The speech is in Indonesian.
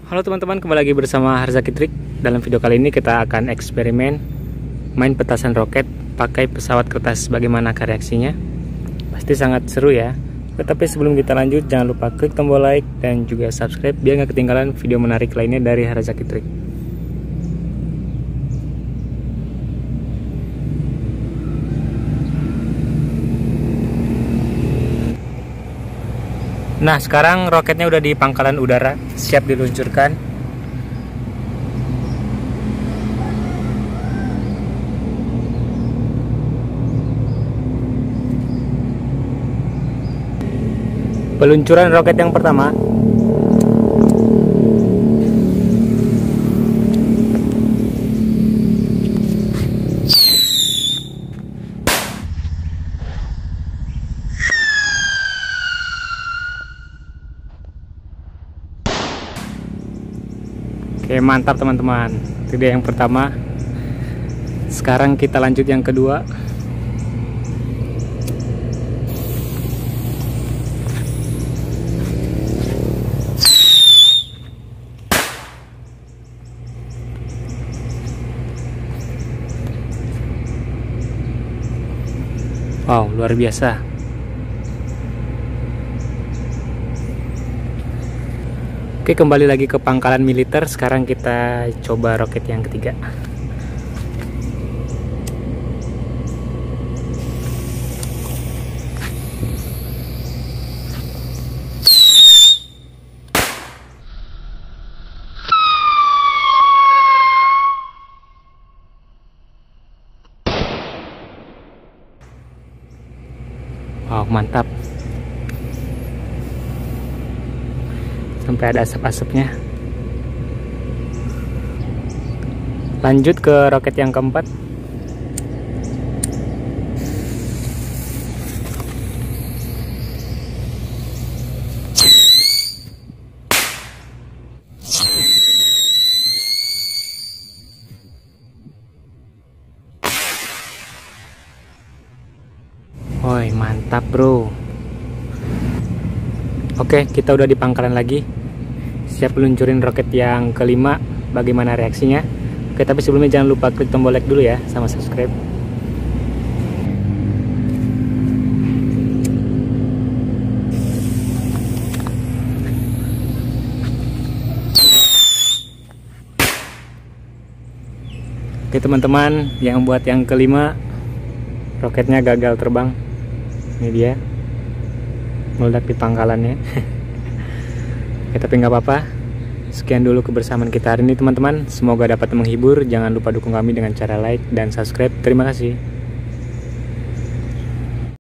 Halo teman-teman, kembali lagi bersama Harzaki Trik. Dalam video kali ini kita akan eksperimen main petasan roket pakai pesawat kertas. Bagaimana reaksinya? Pasti sangat seru ya. Tetapi sebelum kita lanjut, jangan lupa klik tombol like dan juga subscribe biar nggak ketinggalan video menarik lainnya dari Harzaki Trik. Nah, sekarang roketnya udah di pangkalan udara, siap diluncurkan. Peluncuran roket yang pertama. Oke, mantap teman-teman. Itu dia yang pertama. Sekarang kita lanjut yang kedua. Wow, luar biasa. Oke, kembali lagi ke pangkalan militer. Sekarang kita coba roket yang ketiga. Wow, mantap. Sampai ada asap-asapnya. Lanjut ke roket yang keempat. Woi, mantap bro. Oke, kita udah di pangkalan lagi, siap peluncurin roket yang kelima. Bagaimana reaksinya? Oke, tapi sebelumnya jangan lupa klik tombol like dulu ya, sama subscribe. Oke teman-teman, yang buat yang kelima, roketnya gagal terbang. Ini dia, meledak di pangkalannya. Oke, tapi nggak apa-apa. Sekian dulu kebersamaan kita hari ini teman-teman. Semoga dapat menghibur. Jangan lupa dukung kami dengan cara like dan subscribe. Terima kasih.